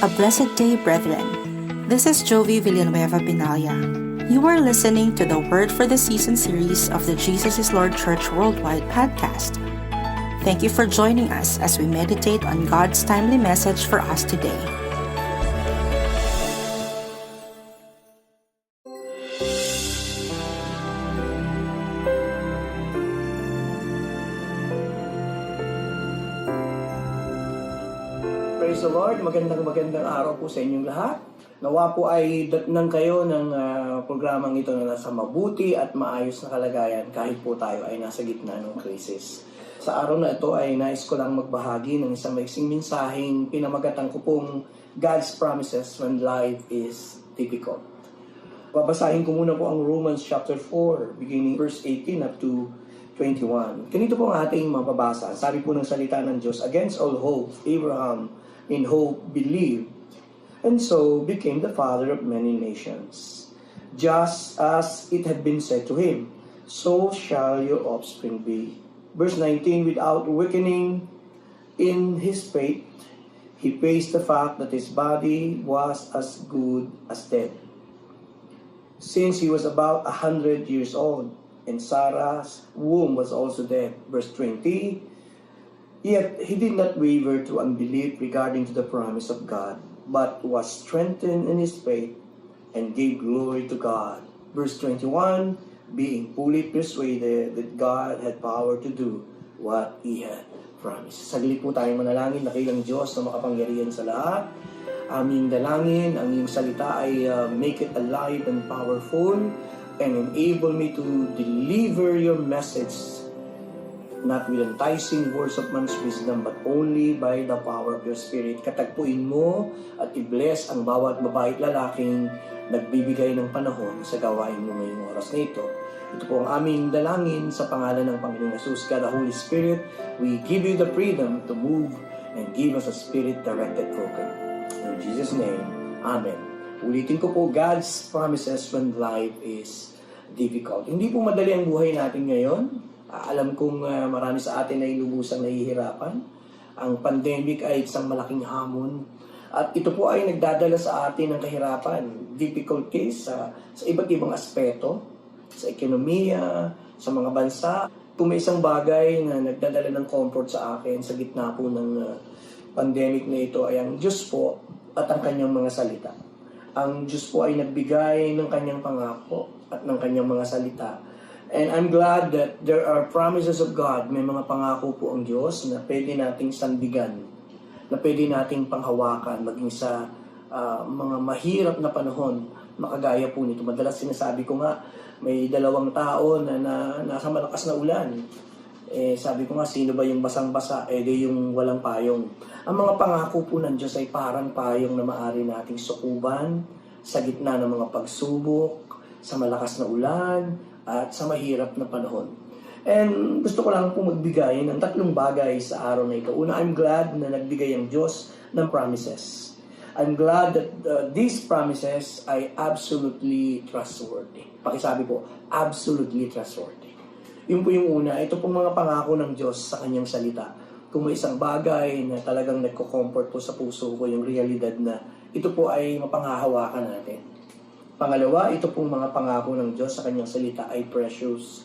A blessed day, brethren. This is Jovi Villanueva Binaya. You are listening to the Word for the Season series of the Jesus is Lord Church Worldwide podcast. Thank you for joining us as we meditate on God's timely message for us today. Praise the Lord, magandang araw po sa inyong lahat. Nawa po ay datnan kayo ng programang ito na nasa mabuti at maayos na kalagayan kahit po tayo ay nasa gitna ng krisis. Sa araw na ito ay nais ko lang magbahagi ng isang maiksing mensaheng pinamagatan ko pong God's Promises when life is difficult. Babasahin ko muna po ang Romans chapter 4, beginning verse 18 up to 21. Ganito po ang ating mababasa. Sabi po ng salita ng Diyos, against all hope, Abraham in hope believed, and so became the father of many nations. Just as it had been said to him, so shall your offspring be. Verse 19, without weakening in his faith, he faced the fact that his body was as good as dead, since he was about 100 years old, and Sarah's womb was also dead. Verse 20, yet he did not waver to unbelief regarding to the promise of God, but was strengthened in his faith and gave glory to God. Verse 21, being fully persuaded that God had power to do what He had promised. Saglit po tayong manalangin, nakilang Diyos na makapangyarihan sa lahat. Aming dalangin, ang iyong salita ay make it alive and powerful and enable me to deliver your message not with enticing words of man's wisdom, but only by the power of your Spirit. Katagpuin mo at i-bless ang bawat babae at lalaking nagbibigay ng panahon sa gawain mo ngayong oras na ito. Ito po ang aming dalangin sa pangalan ng Panginoong Jesus, God, the Holy Spirit. We give you the freedom to move and give us a Spirit-directed program. In Jesus' name, Amen. Ulitin ko po, God's promises when life is difficult. Hindi po madali ang buhay natin ngayon. Alam kong marami sa atin ay lubusang nahihirapan. Ang pandemic ay isang malaking hamon. At ito po ay nagdadala sa atin ng kahirapan, difficulties sa iba't ibang aspeto, sa ekonomiya, sa mga bansa. Kung may isang bagay na nagdadala ng comfort sa akin sa gitna po ng pandemic na ito ay ang Diyos po at ang kanyang mga salita. Ang Diyos po ay nagbigay ng kanyang pangako at ng kanyang mga salita. And I'm glad that there are promises of God. May mga pangako po ang Diyos na pwede nating sandigan, na pwede nating panghawakan, maging sa mga mahirap na panahon, makagaya po nito. Madalas sinasabi ko nga, may 2 tao na nasa malakas na ulan. Sabi ko nga, sino ba yung basang-basa? Di yung walang payong. Ang mga pangako po ng Diyos ay parang payong na maaari nating sukuban sa gitna ng mga pagsubok, sa malakas na ulan, at sa mahirap na panahon. And gusto ko lang po magbigay ng 3 bagay sa araw na ito. Una, I'm glad na nagbigay ang Diyos ng promises. I'm glad that these promises ay absolutely trustworthy. Pakisabi po, absolutely trustworthy. Yun po yung una. Ito pong mga pangako ng Diyos sa kanyang salita. Kung may isang bagay na talagang nagko-comfort po sa puso ko, yung realidad na ito po ay mapanghahawakan natin. Pangalawa, ito pong mga pangako ng Diyos sa kanyang salita ay precious.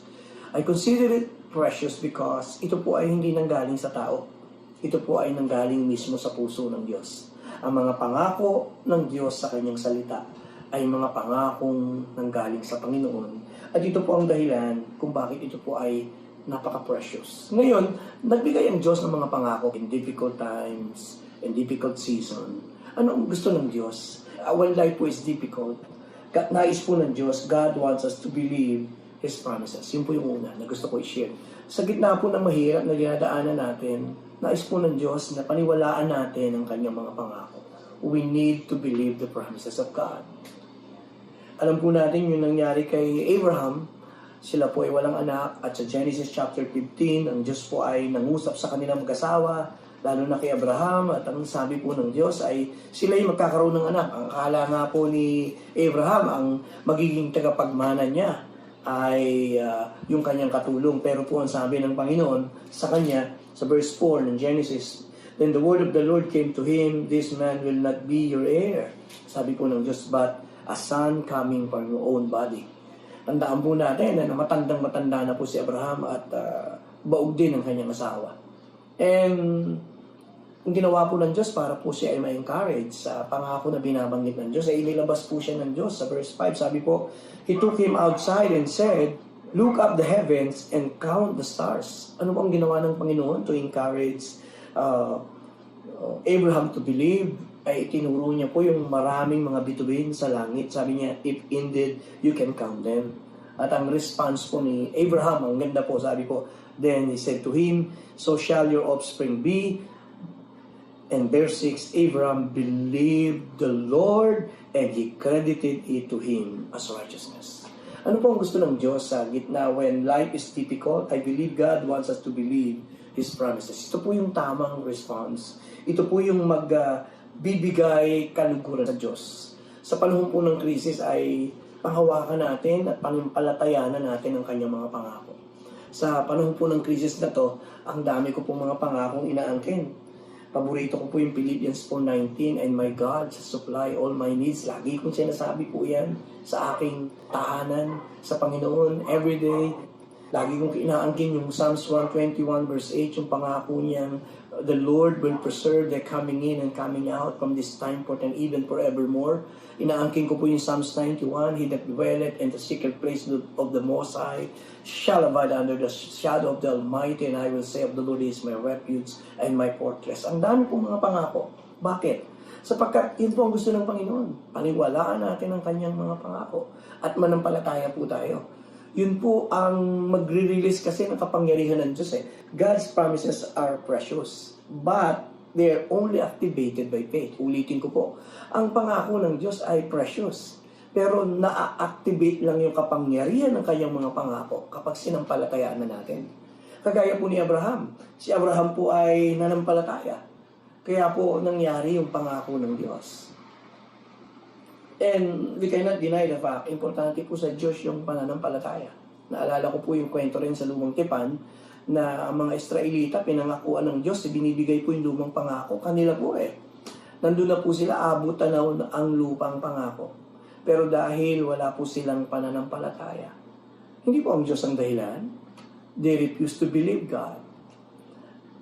I consider it precious because ito po ay hindi nanggaling sa tao. Ito po ay nanggaling mismo sa puso ng Diyos. Ang mga pangako ng Diyos sa kanyang salita ay mga pangakong nanggaling sa Panginoon. At ito po ang dahilan kung bakit ito po ay napaka-precious. Ngayon, nagbigay ang Diyos ng mga pangako in difficult times, in difficult season. Ano ang gusto ng Diyos? When life po is difficult, nais po ng Diyos, God wants us to believe His promises. Yun po yung una na gusto ko i-share. Sa gitna po ng mahirap na dinadaanan natin, nais po ng Diyos na paniwalaan natin ang kanyang mga pangako. We need to believe the promises of God. Alam po natin yung nangyari kay Abraham. Sila po ay walang anak at sa Genesis chapter 15, ang Diyos po ay nangusap sa kanilang mag-asawa, lalo na kay Abraham, at ang sabi po ng Diyos ay sila ay magkakaroon ng anak. Ang akala nga po ni Abraham, ang magiging tagapagmana niya ay yung kanyang katulong. Pero po ang sabi ng Panginoon sa kanya, sa verse 4 ng Genesis, Then the word of the Lord came to him, this man will not be your heir. Sabi po ng Diyos, but a son coming from your own body. Tandaan po natin na matandang-matanda na po si Abraham at baog din ang kanyang asawa. And ang ginawa po ng Diyos para po siya ay ma-encourage sa pangako na binabanggit ng Diyos, ay inilabas po siya ng Diyos. Sa verse 5, sabi po, He took him outside and said, look up the heavens and count the stars. Ano bang ginawa ng Panginoon to encourage Abraham to believe? Ay itinuro niya po yung maraming mga bituin sa langit. Sabi niya, if indeed you can count them. At ang response po ni Abraham, ang ganda po, sabi po, then he said to him, so shall your offspring be. And verse 6, Abraham believed the Lord and he credited it to him as righteousness. Ano po ang gusto ng Diyos sa gitna when life is difficult? I believe God wants us to believe His promises. Ito po yung tamang response. Ito po yung magbibigay kaluguran sa Diyos. Sa panahon po ng krisis ay panghawakan natin at panampalatayanan natin ang kanyang mga pangako. Sa panahon po ng krisis na to, ang dami ko pong mga pangakong inaangkin. Paborito ko po yung Philippians 4:19, and my God shall supply all my needs. Lagi kong sinasabi po yan sa aking tahanan sa Panginoon every day. Lagi kong inaangkin yung Psalms 121 verse 8, yung pangako niyang the Lord will preserve their coming in and coming out from this time forth and even forevermore. Inaangkin ko po yung Psalms 91, He that dwelleth in the secret place of the Most High shall abide under the shadow of the Almighty, and I will say of the Lord, He is my refuge and my fortress. Ang dami pong mga pangako. Bakit? Sapagkat yun po ang gusto ng Panginoon. Paniwalaan natin ang kanyang mga pangako at manampalataya po tayo. Yun po ang magre-release kasi ng kapangyarihan ng Diyos eh. God's promises are precious, but they're only activated by faith. Ulitin ko po, ang pangako ng Diyos ay precious, pero na-activate lang yung kapangyarihan ng kanyang mga pangako kapag sinampalatayaan na natin. Kagaya po ni Abraham. Si Abraham po ay nanampalataya. Kaya po nangyari yung pangako ng Diyos. And we cannot deny the fact, importante po sa Diyos yung pananampalataya. Naalala ko po yung kwento rin sa Lumang Tipan na ang mga Israelita, pinangakuan ng Diyos, binibigay po yung lumang pangako. Kanila po nandun na po sila, abot tanaw ang lupang pangako. Pero dahil wala po silang pananampalataya, hindi po ang Diyos ang dahilan. They refused to believe God.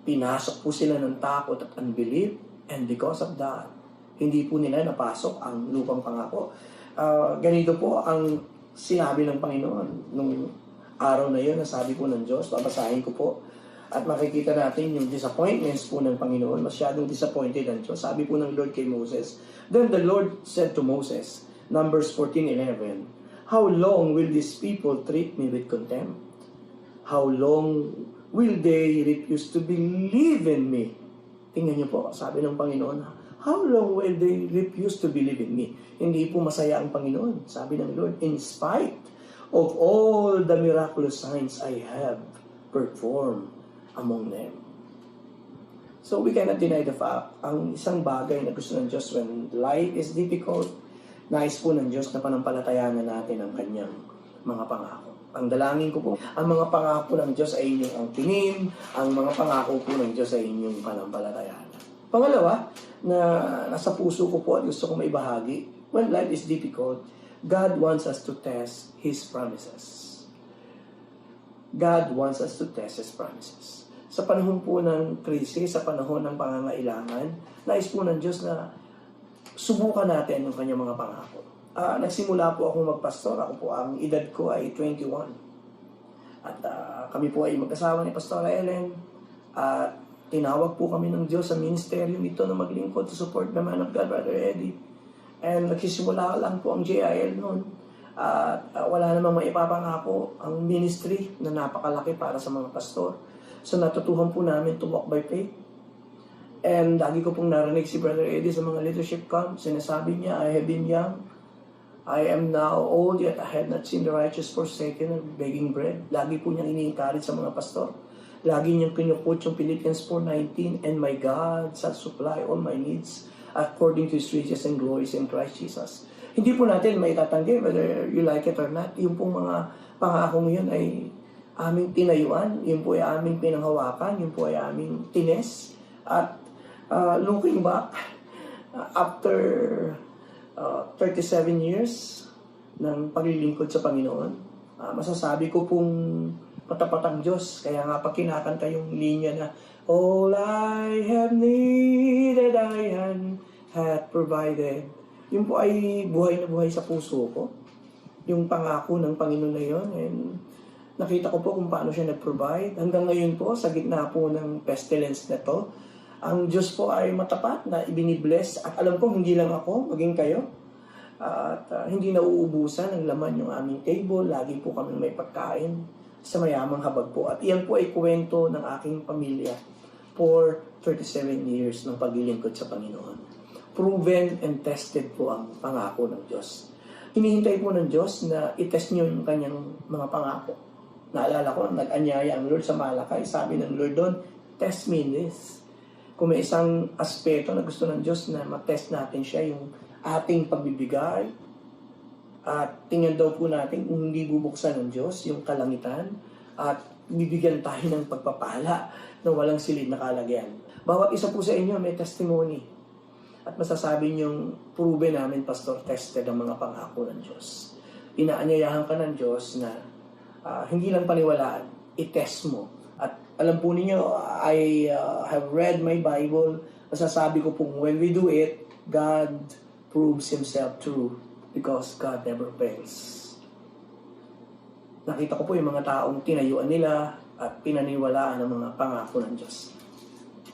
Pinasok po sila ng takot at unbelief, and because of that, hindi po nila napasok ang lupang pangako. Ganito po ang sinabi ng Panginoon nung araw na yun, nasabi po ng Diyos, babasahin ko po, at makikita natin yung disappointments po ng Panginoon. Masyadong disappointed ang Diyos. Sabi po ng Lord kay Moses, then the Lord said to Moses, Numbers 14:11, how long will these people treat me with contempt? How long will they refuse to believe in me? Tingnan niyo po, sabi ng Panginoon, how long will they refuse to believe in me? Hindi po masaya ang Panginoon. Sabi ng Lord, in spite of all the miraculous signs I have performed among them. So we cannot deny the fact, ang isang bagay na gusto ng Diyos when life is difficult, nais po ng Diyos na panampalatayanan natin ang kanyang mga pangako. Ang dalangin ko po, ang mga pangako ng Diyos ay inyong ang tinim, ang mga pangako po ng Diyos ay inyong panampalatayanan. Pangalawa, na nasa puso ko po at gusto ko maibahagi, when life is difficult, God wants us to test His promises. God wants us to test His promises. Sa panahon po ng krisis, sa panahon ng pangangailangan, nais po ng Diyos na subukan natin ang kanyang mga pangako. Nagsimula po akong magpastor. Ako po, ang edad ko ay 21. At kami po ay magkasama ni Pastora Ellen. At tinawag po kami ng Diyos sa ministeryo ito na maglingkod to support the man of God, Brother Eddie. And nagsisimula lang po ang JIL noon. At wala namang maipapangako ang ministry na napakalaki para sa mga pastor. So natutuhan po namin to walk by faith. And lagi ko pong narinig si Brother Eddie sa mga leadership camp. Sinasabi niya, I have been young. I am now old, yet I have not seen the righteous forsaken and begging bread. Lagi po niyang ini-encourage sa mga pastor. Lagi niyang kinuquote yung Philippians 4:19, and my God shall supply all my needs according to His riches and glories in Christ Jesus. Hindi po natin may tatanggi whether you like it or not. Yung pong mga pangakong yun ay aming tinayuan, yun po ay aming pinanghawakan, yun po ay aming tines. At Looking back, after 37 years ng paglilingkod sa Panginoon, masasabi ko pong matapat ang Diyos. Kaya nga pag kinakanta yung linya na, all I have needed, thy hand hath provided. Yun po ay buhay na buhay sa puso ko. Yung pangako ng Panginoon na yun. And nakita ko po kung paano siya nag-provide. Hanggang ngayon po, sa gitna po ng pestilence na to, ang Diyos po ay matapat na ibinibless. At alam ko, hindi lang ako, maging kayo. At hindi nauubusan ng laman yung aming table. Lagi po kami may pagkain sa mayamang habag po. At iyan po ay kwento ng aking pamilya for 37 years ng paglilingkod sa Panginoon. Proven and tested po ang pangako ng Diyos. Hinihintay po ng Diyos na itest nyo yung kanyang mga pangako. Naalala ko, nag-anyaya ang Lord sa Malakay. Sabi ng Lord doon, test me in this. Kung may isang aspeto na gusto ng Diyos na matest natin siya, yung ating pagbibigay, at tingnan daw po natin kung hindi bubuksan ng Diyos yung kalangitan at bibigyan tayo ng pagpapala na walang silid na kalagyan. Bawat isa po sa inyo may testimony. At masasabi niyong proven namin, Pastor, tested ang mga pangako ng Diyos. Inaanyayahan ka ng Diyos na hindi lang paniwalaan, i-test mo. At alam po ninyo, I have read my Bible. Masasabi ko pong when we do it, God proves Himself true. Because God never fails. Nakita ko po yung mga taong tinayuan nila at pinaniwalaan ng mga pangako ng Diyos.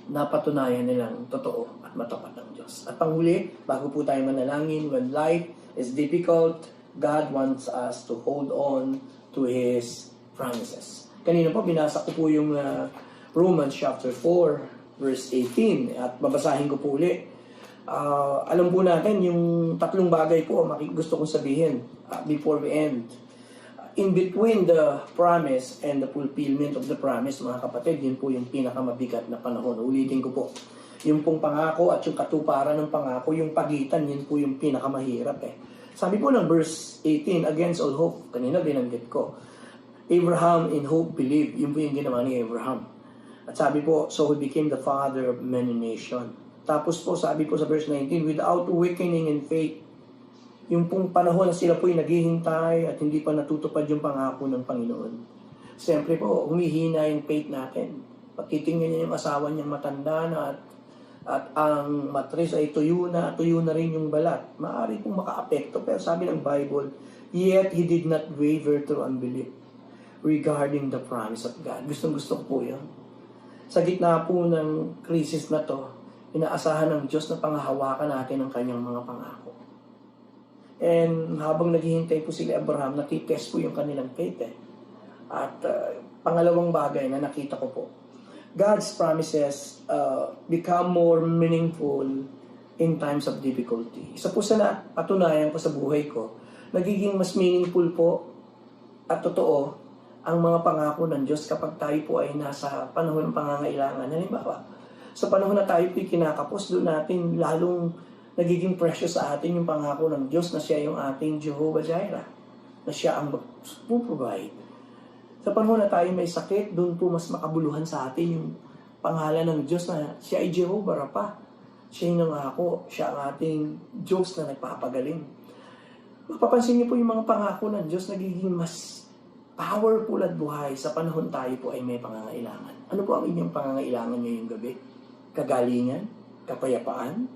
Napatunayan nilang totoo at matapat ng Diyos. At panghuli, bago po tayo manalangin, when life is difficult, God wants us to hold on to His promises. Kanina po, binasa ko po yung Romans chapter 4, verse 18. At babasahin ko po ulit. Alam po natin yung tatlong bagay po gusto kong sabihin before we end. In between the promise and the fulfillment of the promise, mga kapatid, yun po yung pinakamabigat na panahon. Ulitin ko po. Yung pong pangako at yung katuparan ng pangako, yung pagitan, yun po yung pinakamahirap eh. Sabi po ng verse 18, against all hope, kanina binanggit ko. Abraham in hope believed. Yun po yung ginawa ni Abraham. At sabi po, so he became the father of many nations. Tapos po, sabi po sa verse 19, without weakening in faith, yung pong panahon na sila po ay naghihintay at hindi pa natutupad yung pangako ng Panginoon. Siyempre po, humihina yung faith natin. Pagtitingnan niya yung asawa niyang matanda na at ang matris ay tuyo na rin yung balat. Maaari pong maka-apekto. Pero sabi ng Bible, yet he did not waver through unbelief regarding the promise of God. Gustong-gusto ko po yun. Sa gitna po ng krisis na to, inaasahan ng Diyos na panghahawakan natin ang kanyang mga pangako. And habang naghihintay po sila Abraham, natitest po yung kanilang faith eh. At pangalawang bagay na nakita ko po, God's promises become more meaningful in times of difficulty. Isa po sa napatunayan ko sa buhay ko, nagiging mas meaningful po at totoo ang mga pangako ng Diyos kapag tayo po ay nasa panahon ng pangangailangan. Halimbawa, sa panahon na tayo po'y kinakapos, doon natin lalong nagiging precious sa atin yung pangako ng Diyos na siya yung ating Jehovah Jireh, na siya ang mag-provide. Sa panahon na tayo may sakit, doon po mas makabuluhan sa atin yung pangalan ng Diyos na siya ay Jehovah Rapha. Siya yung nangako, siya ang ating Diyos na nagpapagaling. Mapapansin niyo po yung mga pangako ng Diyos nagiging mas powerful at buhay sa panahon tayo po ay may pangangailangan. Ano po ang inyong pangangailangan ngayong gabi? Kagalingan, kapayapaan,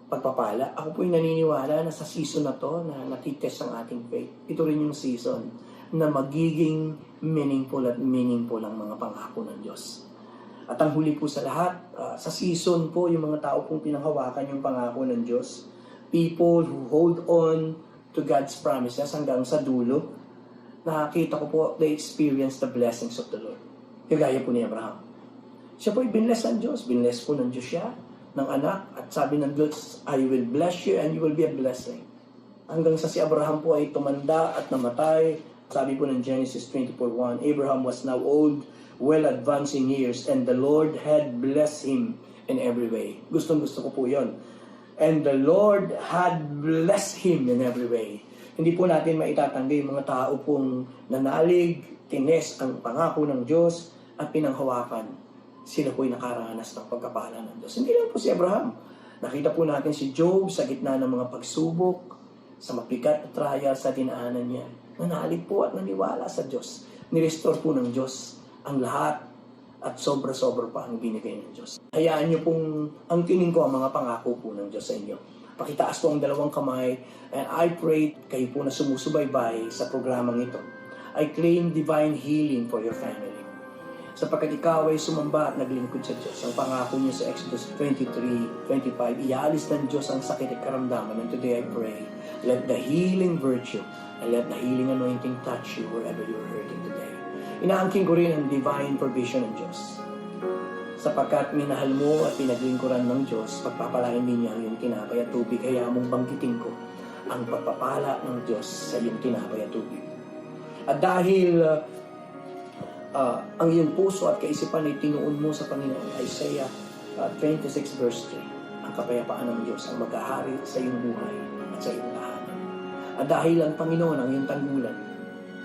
pagpapala. Ako po'y naniniwala na sa season na to na natitest ang ating faith. Ito rin yung season na magiging meaningful at meaningful ang mga pangako ng Diyos. At ang huli po sa lahat, sa season po, yung mga tao pong pinanghawakan yung pangako ng Diyos, people who hold on to God's promises hanggang sa dulo, nakakita ko po, they experience the blessings of the Lord. Kagaya po ni Abraham. Siya po ibinless ng Diyos. Binless po ng Diyos siya, ng anak. At sabi ng Diyos, I will bless you and you will be a blessing. Hanggang sa si Abraham po ay tumanda at namatay. Sabi po ng Genesis 24:1, Abraham was now old, well advanced in years, and the Lord had blessed him in every way. Gustong-gusto ko po yun. And the Lord had blessed him in every way. Hindi po natin maitatanggi yung mga tao pong nanalig, tines ang pangako ng Diyos at pinanghawakan. sila po'y nakaranas ng pagkapala ng Diyos. Hindi lang po si Abraham. Nakita po natin si Job sa gitna ng mga pagsubok, sa mapikat at trial sa dinaanan niya. Nanalig po at naniwala sa Diyos. Nirestore po ng Diyos ang lahat at sobra-sobra pa ang binigay ng Diyos. Hayaan niyo pong angkinin ko ang mga pangako po ng Diyos sa inyo. Pakitaas po ang dalawang kamay, and I pray kayo po na sumusubaybay sa programang ito. I claim divine healing for your family. Sapagkat ikaw ay sumamba at naglingkod sa Diyos. Ang pangako niyo sa Exodus 23:25, iaalis ng Diyos ang sakit at karamdaman. And today I pray, let the healing virtue and let the healing anointing touch you wherever you're hurting today. Inaangkin ko rin ang divine provision ng Diyos. Sapagkat minahal mo at pinaglingkuran ng Diyos, pagpapalain din niya ang iyong tinapay at tubig, kaya mong banggitin ko ang pagpapala ng Diyos sa iyong tinapay at tubig. At dahil ang iyong puso at kaisipan ay tinuon mo sa Panginoon, Isaiah 26 verse 3, ang kapayapaan ng Diyos ang mag-ahari sa iyong buhay at sa iyong tahanan. At dahil ang Panginoon ang iyong tanggulan,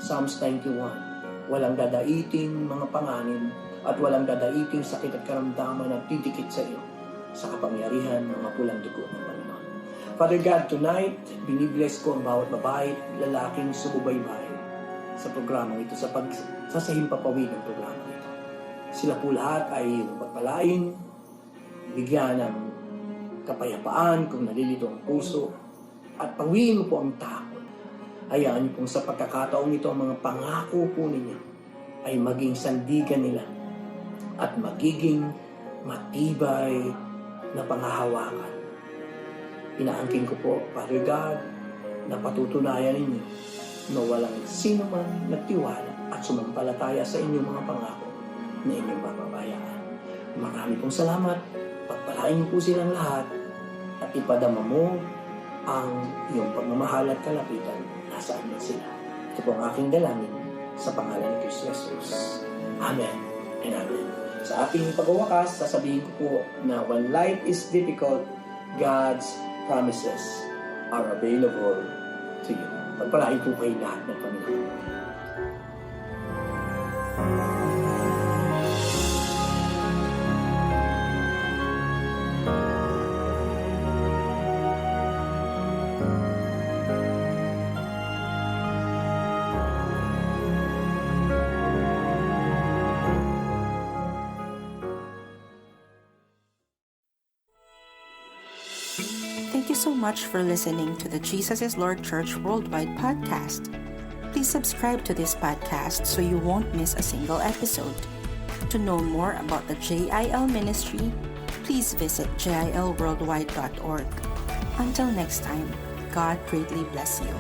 Psalms 91, walang dadaiting mga panganib at walang dadaiting sakit at karamdaman na didikit sa iyo sa kapangyarihan ng mapulang dugo ng Panginoon. Father God, tonight, binibless ko ang bawat babae at lalaking sumubaybay sa programang ito, sa pagsasahimpapawid ng programang ito. Sila po lahat ay magpalain, bigyan ng kapayapaan kung nalilito ang puso, at pawiin mo po ang takot. Hayaan niyo pong sa pagkakataong ito, ang mga pangako po ninyo ay maging sandigan nila at magiging matibay na panghahawakan. Inaangkin ko po, Father God, na patutunayan ninyo na walang sino man nagtiwala at sumampalataya sa inyong mga pangako na inyong papabayaan. Marami pong salamat. Pagpalain niyo po silang lahat at ipadama mo ang iyong pagmamahal at kalapitan nasaan man sila. Ito po ang aking dalangin sa pangalan ni Kristo Jesus. Amen and amen. Sa ating pagwawakas, sasabihin ko po na when life is difficult, God's promises are available to you. Pagpalain po kayo lahat ng Panginoon. Thank you so much for listening to the Jesus is Lord Church Worldwide podcast. Please subscribe to this podcast so you won't miss a single episode. To know more about the JIL ministry, please visit jilworldwide.org. Until next time, God greatly bless you.